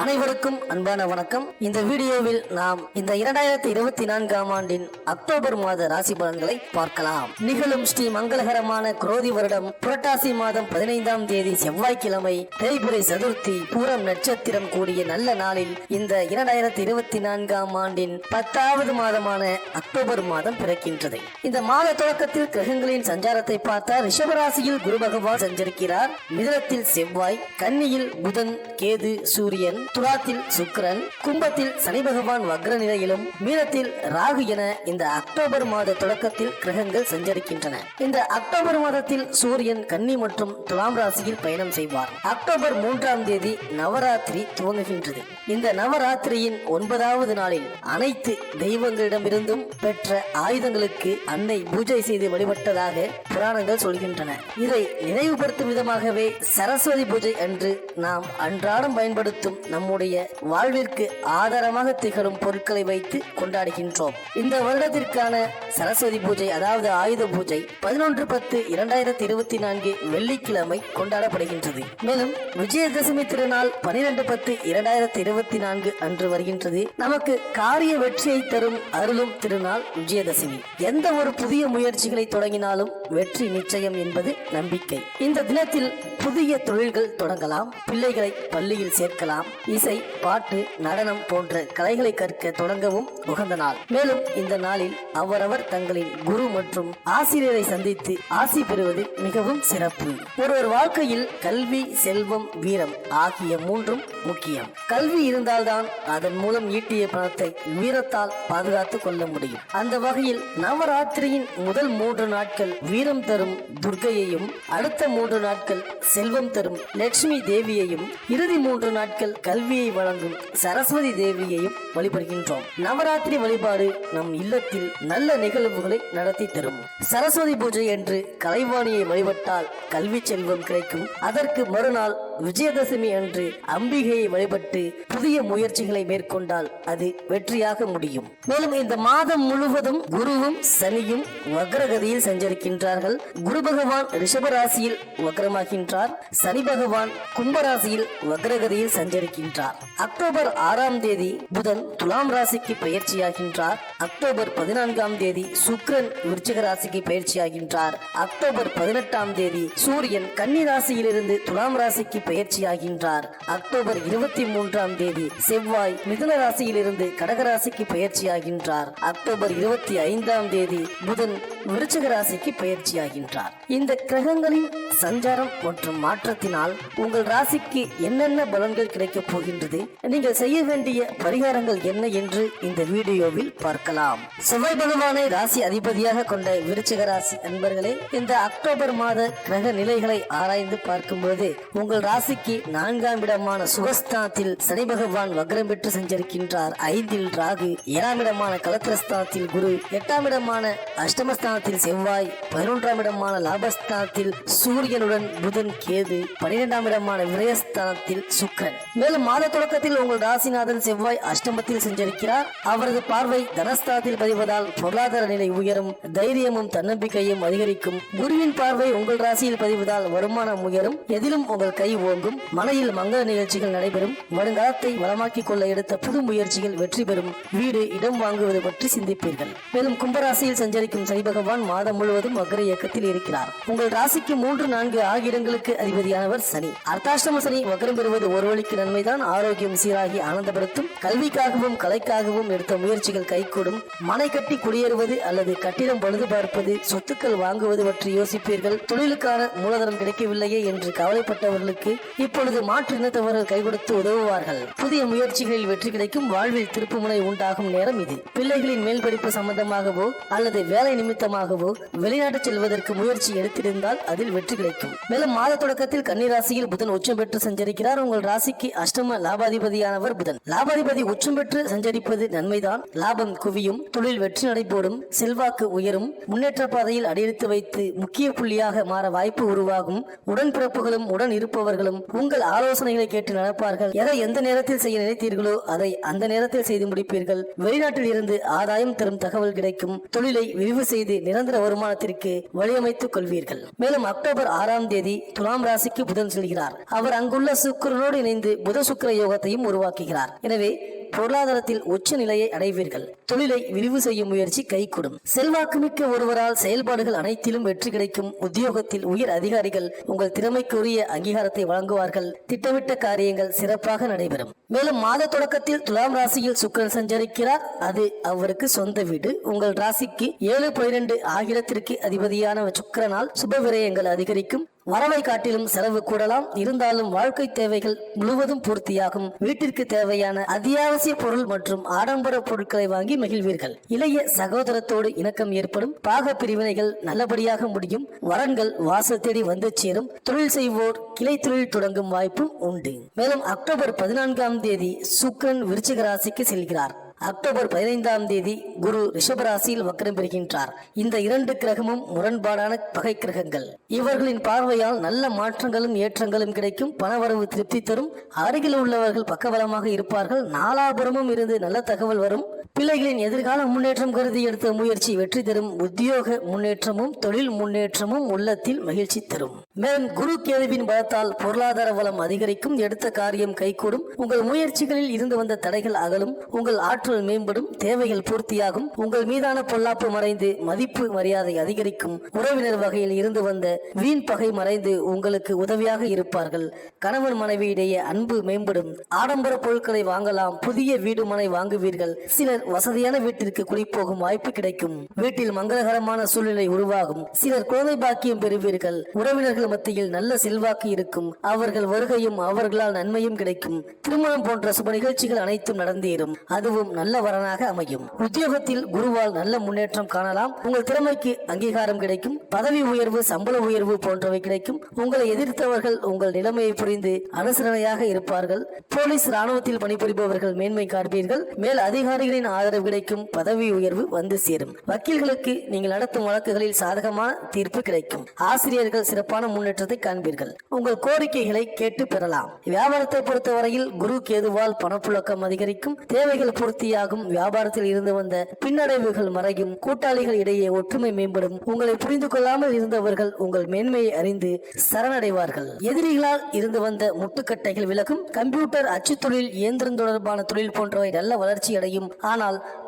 அனைவருக்கும் அன்பான வணக்கம். இந்த வீடியோவில் நாம் இந்த 2024ஆம் ஆண்டின் அக்டோபர் மாத ராசி பலன்களை பார்க்கலாம். நிகழும் ஸ்ரீ மங்களகரமான குரோதி வருடம் புரட்டாசி மாதம் 15ஆம் தேதி செவ்வாய்க்கிழமை தேய்பிறை சதுர்த்தி பூரம் நட்சத்திரம் கூடிய நல்ல நாளில் இந்த 2024ஆம் ஆண்டின் 10வது மாதமான அக்டோபர் மாதம் பிறக்கின்றது. இந்த மாத தொடக்கத்தில் கிரகங்களின் சஞ்சாரத்தை பார்த்தால் ரிஷபராசியில் குரு பகவான் சஞ்சரிக்கிறார். மிதுனத்தில் செவ்வாய், கன்னியில் புதன், கேது, சூரியன், துலாத்தில் சுக்கிரன், கும்பத்தில் சனி பகவான் வக்ர நிலையிலும், மீனத்தில் ராகு என இந்த அக்டோபர் மாத தொடக்கத்தில் கிரகங்கள் சஞ்சரிக்கின்றன. இந்த அக்டோபர் மாதத்தில் சூரியன் கன்னி மற்றும் துலாம் ராசியில் பயணம் செய்வார். அக்டோபர் 3ஆம் தேதி நவராத்திரி துவங்குகின்றது. இந்த நவராத்திரியின் 9வது நாளில் அனைத்து தெய்வங்களிடமிருந்தும் பெற்ற ஆயுதங்களுக்கு அன்னை பூஜை செய்து வழிபட்டதாக புராணங்கள் சொல்கின்றன. இதை நினைவுபடுத்தும் விதமாகவே சரஸ்வதி பூஜை அன்று நாம் அன்றாடம் பயன்படுத்தும் நம்முடைய வாழ்விற்கு ஆதாரமாக திகழும் பொருட்களை வைத்து கொண்டாடுகின்றோம். இந்த வருடத்திற்கான சரஸ்வதி பூஜை அதாவது ஆயுத பூஜை 11/10/2024 வெள்ளிக்கிழமை கொண்டாடப்படுகின்றது. மேலும் விஜயதசமி திருநாள் 12/10/2024 அன்று வருகின்றது. நமக்கு காரிய வெற்றியை தரும் அருளும் திருநாள் விஜயதசமி. எந்த ஒரு புதிய முயற்சிகளை தொடங்கினாலும் வெற்றி நிச்சயம் என்பது நம்பிக்கை. இந்த தினத்தில் புதிய தொழில்கள் தொடங்கலாம், பிள்ளைகளை பள்ளியில் சேர்க்கலாம், இசை, பாட்டு, நடனம் போன்ற கலைகளை கற்க தொடங்கவும் உகந்த நாள். மேலும் இந்த நாளில் அவரவர் தங்களின் குரு மற்றும் ஆசிரியரை சந்தித்து ஆசி பெறுவது மிகவும் சிறப்பு. ஒருவர் வாழ்க்கையில் கல்வி, செல்வம், வீரம் ஆகிய மூன்றும் முக்கியம். கல்வி இருந்தால்தான் அதன் மூலம் ஈட்டிய பணத்தை வீரத்தால் பாதுகாத்துக் கொள்ள முடியும். அந்த வகையில் நவராத்திரியின் முதல் 3 நாட்கள் வீரம் தரும் துர்க்கையையும், அடுத்த 3 நாட்கள் செல்வம் தரும் லட்சுமி தேவியையும், இறுதி 3 நாட்கள் கல்வியை வழங்கும் சரஸ்வதி தேவியையும் வழிபடுகின்றோம். நவராத்திரி வழிபாடு நம் இல்லத்தில் நல்ல நிகழ்வுகளை நடத்தி தரும். சரஸ்வதி பூஜை என்று கலைவாணியை வழிபட்டால் கல்வி செல்வம் கிடைக்கும். அதற்கு மறுநாள் விஜயதசமி அன்று அம்பிகையை வழிபட்டு புதிய முயற்சிகளை மேற்கொண்டால் அது வெற்றியாக முடியும். மேலும் இந்த மாதம் முழுவதும் குருவும் சனியும் வக்ரகதியில் சஞ்சரிக்கின்றார்கள். குரு பகவான் ரிஷபராசியில் வக்ரமாகின்றார். சனி பகவான் கும்பராசியில் வக்ரகதியில் சஞ்சரிக்கின்றார். அக்டோபர் 6ஆம் தேதி புதன் துலாம் ராசிக்கு பயிற்சியாகின்றார். அக்டோபர் 14ஆம் தேதி சுக்கிரன் விருச்சிக ராசிக்கு பயிற்சியாகின்றார். அக்டோபர் 18ஆம் தேதி சூரியன் கன்னி ராசியிலிருந்து துலாம் ராசிக்கு பயிற்சியாகின்றார். அக்டோபர் 23ஆம் தேதி செவ்வாய் மிதுன ராசியிலிருந்து கடகராசிக்கு பயிற்சியாகின்றார். அக்டோபர் 25ஆம் தேதி புதன் விருச்சிக ராசிக்கு பயிற்சியாகின்றார். இந்த கிரகங்களின் சஞ்சாரம் மற்றும் மாற்றத்தினால் உங்கள் ராசிக்கு என்னென்ன பலன்கள் கிடைக்கப் போகின்றது, நீங்கள் செய்ய வேண்டிய பரிகாரங்கள் என்ன என்று இந்த வீடியோவில் பார்க்கலாம். செவ்வாய் பகவானை ராசி அதிபதியாக கொண்ட விருச்சிக ராசி அன்பர்களே, இந்த அக்டோபர் மாத கிரக நிலைகளை ஆராய்ந்து பார்க்கும்போது உங்கள் ராசிக்கு 4ஆம் இடமான சுகஸ்தானத்தில் சனி பகவான் வக்ரம் பெற்று சஞ்சரிக்கின்றார். 5இல் ராகு, 7ஆம் இடமான கலத்திரஸ்தானத்தில் குரு, 8ஆம் இடமான அஷ்டமஸ்தானத்தில் செவ்வாய், 11ஆம் இடமான லாபஸ்தானத்தில் சூரியனுடன் புதன், கேது, 12ஆம் இடமான விரயஸ்தானத்தில் சுக்கிரன். மேலும் மாத தொடக்கத்தில் உங்கள் ராசிநாதன் செவ்வாய் அஷ்டமத்தில் சஞ்சரிக்கிறார். அவரது பார்வை தனஸ்தானத்தில் பதிவதால் பொருளாதார நிலை உயரும், தைரியமும் தன்னம்பிக்கையும் அதிகரிக்கும். குருவின் பார்வை உங்கள் ராசியில் பதிவதால் வருமானம் உயரும், எதிலும் உங்கள் கை ஓங்கும், மனையில் மங்கள நிகழ்ச்சிகள் நடைபெறும், வருங்காலத்தை வளமாக்கிக் கொள்ள எடுத்த புது முயற்சிகள் வெற்றி பெறும், வீடு, இடம் வாங்குவது பற்றி சிந்திப்பீர்கள். மேலும் கும்பராசியில் சஞ்சரிக்கும் சனி பகவான் மாதம் முழுவதும் வக்ர இயக்கத்தில் இருக்கிறார். உங்கள் ராசிக்கு 3, 4 ஆகிய இடங்களுக்கு அதிபதியானவர் சனி. அர்த்தாஷ்டம சனி வக்ரம் பெறுவது ஒரு வழிக்கு நன்மைதான். ஆரோக்கியம் சீராகி ஆனந்தப்படுத்தும். கல்விக்காகவும் கலைக்காகவும் எடுத்த முயற்சிகள் கைகூடும். மனை கட்டி குடியேறுவது அல்லது கட்டிடம் பழுது பார்ப்பது, சொத்துக்கள் வாங்குவது பற்றி யோசிப்பீர்கள். தொழிலுக்கான மூலதனம் கிடைக்கவில்லையே என்று கவலைப்பட்டவர்களுக்கு இப்பொழுது மாற்று இனத்தவர்கள் கை கொடுத்து உதவுவார்கள். புதிய முயற்சிகளில் வெற்றி கிடைக்கும். வாழ்வில் திருப்புமுனை உண்டாகும் நேரம் இது. பிள்ளைகளின் மேல் படிப்பு சம்பந்தமாகவோ அல்லது வேலை நிமித்தமாகவோ வெளிநாட்டு செல்வதற்கு முயற்சி எடுத்திருந்தால் அதில் வெற்றி கிடைக்கும். மேலும் மாத தொடக்கத்தில் கன்னிராசியில் புதன் உச்சம் பெற்று சஞ்சரிக்கிறார். உங்கள் ராசிக்கு அஷ்டம லாபாதிபதியானவர் புதன். லாபாதிபதி உச்சம் பெற்று சஞ்சரிப்பது நன்மைதான். லாபம் குவியும், தொழில் வெற்றி நடைபோடும், செல்வாக்கு உயரும், முன்னேற்ற பாதையில் அடியெடுத்து வைத்து முக்கிய புள்ளியாக மாற வாய்ப்பு உருவாகும். உடன்பிறப்புகளும் உடன் இருப்பவர்களும் உங்கள் ஆலோசனைகளை கேட்டு நடப்பார்கள். எதை எந்த நேரத்தில் செய்ய நினைத்தீர்களோ அதை அந்த நேரத்தில் செய்து முடிப்பீர்கள். வெளிநாட்டில் இருந்து ஆதாயம் தரும் தகவல் கிடைக்கும். தொழிலை விரிவு செய்து நிரந்தர வருமானத்திற்கு வழியமைத்துக் கொள்வீர்கள். மேலும் அக்டோபர் 6ஆம் தேதி துலாம் ராசிக்கு புதன் செல்கிறார். அவர் அங்குள்ள சுக்கிரனோடு இணைந்து புத சுக்கிர யோகத்தையும் உருவாக்குகிறார். எனவே பொருளாதாரத்தில் உச்ச நிலையை அடைவீர்கள். தொழிலை விரிவு செய்யும் முயற்சி கைகூடும். செல்வாக்குமிக்க ஒருவரால் செயல்பாடுகள் அனைத்திலும் வெற்றி கிடைக்கும். உத்தியோகத்தில் உயர் அதிகாரிகள் உங்கள் திறமைக்குரிய அங்கீகாரத்தை வழங்குவார்கள். திட்டமிட்ட காரியங்கள் சிறப்பாக நடைபெறும். மேலும் மாத தொடக்கத்தில் துலாம் ராசியில் சுக்கிரன் சஞ்சரிக்கிறார். அது அவருக்கு சொந்த வீடு. உங்கள் ராசிக்கு 7-12 ஆகியத்திற்கு அதிபதியான சுக்கிரனால் சுப விரயங்கள் அதிகரிக்கும். வரவை காட்டிலும் செலவு கூடலாம். இருந்தாலும் வாழ்க்கை தேவைகள் முழுவதும் பூர்த்தியாகும். வீட்டிற்கு தேவையான அத்தியாவசிய பொருள் மற்றும் ஆடம்பர பொருட்களை வாங்கி மகிழ்வீர்கள். இளைய சகோதரத்தோடு இணக்கம் ஏற்படும். பாக பிரிவினைகள் நல்லபடியாக முடியும். வரன்கள் வாசல் தேடி வந்து சேரும். தொழில் செய்வோர் கிளை தொழில் தொடங்கும் வாய்ப்பும் உண்டு. மேலும் அக்டோபர் 14ஆம் தேதி சுக்கிரன் விருச்சிக ராசிக்கு செல்கிறார். அக்டோபர் 15ஆம் தேதி குரு ரிஷபராசியில் வக்ரம் பெறுகின்றார். இந்த 2 கிரகமும் முரண்பாடான பகை கிரகங்கள். இவர்களின் பார்வையால் நல்ல மாற்றங்களும் ஏற்றங்களும் கிடைக்கும். பணவரவு திருப்தி தரும். அருகில் உள்ளவர்கள் பக்கபலமாக இருப்பார்கள். நாலாபுரமும் இருந்து நல்ல தகவல் வரும். பிள்ளைகளின் எதிர்கால முன்னேற்றம் கருதி எடுத்த முயற்சி வெற்றி தரும். உத்தியோக முன்னேற்றமும் தொழில் முன்னேற்றமும் உள்ளத்தில் மகிழ்ச்சி தரும். மேலும் குரு கேதுவின் பலத்தால் பொருளாதார வளம் அதிகரிக்கும். எடுத்த காரியம் கைகூடும். உங்கள் முயற்சிகளில் இருந்து வந்த தடைகள் அகலும். உங்கள் ஆற்றல் மேம்படும். தேவைகள் பூர்த்தியாகும். உங்கள் மீதான பொல்லாப்பு மறைந்து மதிப்பு மரியாதை அதிகரிக்கும். உறவினர் வகையில் இருந்து வந்த வீண் பகை மறைந்து உங்களுக்கு உதவியாக இருப்பார்கள். கணவன் மனைவி இடையே அன்பு மேம்படும். ஆடம்பர பொருட்களை வாங்கலாம். புதிய வீடு மனை வாங்குவீர்கள். சிலர் வசதியான வீட்டிற்கு குடிப்போகும் வாய்ப்பு கிடைக்கும். வீட்டில் மங்களகரமான சூழ்நிலை உருவாகும். சிலர் குழந்தை பாக்கியம் பெறுவீர்கள். உறவினர்கள் மத்தியில் நல்ல செல்வாக்கு இருக்கும். அவர்கள் வருகையும் அவர்களால் நன்மையும் கிடைக்கும். திருமணம் போன்ற சுப நிகழ்ச்சிகள் அனைத்தும் நடந்தேறும். அதுவும் நல்ல வரனாக அமையும். உத்தியோகத்தில் குருவால் நல்ல முன்னேற்றம் காணலாம். உங்கள் திறமைக்கு அங்கீகாரம் கிடைக்கும். பதவி உயர்வு, சம்பள உயர்வு போன்றவை கிடைக்கும். உங்களை எதிர்த்தவர்கள் உங்கள் நிலைமையை புரிந்து அனுசரணையாக இருப்பார்கள். போலீஸ் ராணுவத்தில் பணிபுரிபவர்கள் மேன்மை காண்பீர்கள். மேல் அதிகாரிகளின் ஆதரவு கிடைக்கும். பதவி உயர்வு வந்து சேரும். வக்கீல்களுக்கு நீங்கள் நடத்தும் வழக்குகளில் சாதகமான தீர்ப்பு கிடைக்கும். ஆசிரியர்கள் சிறப்பான முன்னேற்றத்தை காண்பீர்கள். உங்கள் கோரிக்கைகளை கேட்டு பெறலாம். வியாபாரத்தை பொறுத்தவரையில் குரு கேதுவால் பணப்புழக்கம் அதிகரிக்கும். தேவைகள் பூர்த்தியாகும். வியாபாரத்தில் இருந்து வந்த பின்னடைவுகள் மறையும். கூட்டாளிகள் இடையே ஒற்றுமை மேம்படும். உங்களை புரிந்து கொள்ளாமல் இருந்தவர்கள் உங்கள் மேன்மையை அறிந்து சரணடைவார்கள். எதிரிகளால் இருந்து வந்த முட்டுக்கட்டைகள் விலகும். கம்ப்யூட்டர், அச்சு தொழில், இயந்திரம் தொடர்பான தொழில் போன்றவை நல்ல வளர்ச்சி அடையும். ஆனால்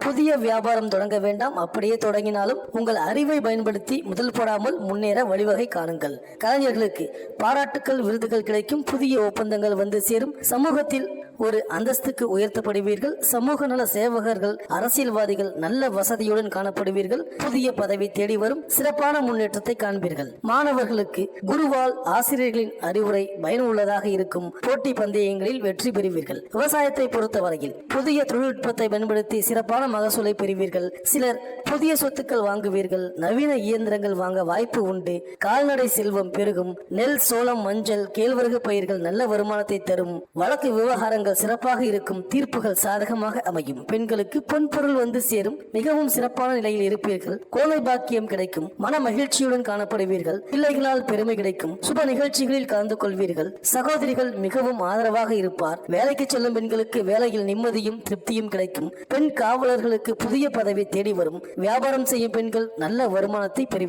புதிய வியாபாரம் தொடங்க வேண்டாம். அப்படியே தொடங்கினாலும் உங்கள் அறிவை பயன்படுத்தி முதல் போடாமல் முன்னேற வழிவகை காணுங்கள். கலைஞர்களுக்கு பாராட்டுக்கள், விருதுகள் கிடைக்கும். புதிய ஒப்பந்தங்கள் வந்து சேரும். சமூகத்தில் ஒரு அந்தஸ்துக்கு உயர்த்தப்படுவீர்கள். சமூக நல சேவகர்கள், அரசியல்வாதிகள் நல்ல வசதியுடன் காணப்படுவீர்கள். புதிய பதவி தேடி வரும். சிறப்பான முன்னேற்றத்தை காண்பீர்கள். மாணவர்களுக்கு குருவால் ஆசிரியர்களின் அறிவுரை பயனுள்ளதாக இருக்கும். போட்டி பந்தயங்களில் வெற்றி பெறுவீர்கள். விவசாயத்தை பொறுத்தவரையில் புதிய தொழில்நுட்பத்தை பயன்படுத்தி சிறப்பான மகசூலை பெறுவீர்கள். சிலர் புதிய சொத்துக்கள் வாங்குவீர்கள். நவீன இயந்திரங்கள் வாங்க வாய்ப்பு உண்டு. கால்நடை செல்வம் பெருகும். நெல், சோளம், மஞ்சள், கேழ்வரகு பயிர்கள் நல்ல வருமானத்தை தரும். வழக்கு விவகாரங்கள் சிறப்பாக இருக்கும். தீர்ப்புகள் சாதகமாக அமையும். பெண்களுக்கு பொன் பொருள் வந்து சேரும். மிகவும் சிறப்பான நிலையில் இருப்பீர்கள். கோலை பாக்கியம் கிடைக்கும். மன மகிழ்ச்சியுடன் காணப்படுவீர்கள். பிள்ளைகளால் பெருமை கிடைக்கும். சுப நிகழ்ச்சிகளில் கலந்து கொள்வீர்கள். சகோதரிகள் மிகவும் ஆதரவாக இருப்பார். வேலைக்கு செல்லும் பெண்களுக்கு வேலையில் நிம்மதியும் திருப்தியும் கிடைக்கும். பெண் காவலர்களுக்கு புதிய பதவி தேடி வரும். வியாபாரம் செய்யும் பெண்கள் நல்ல வருமானத்தை பெறுவீர்கள்.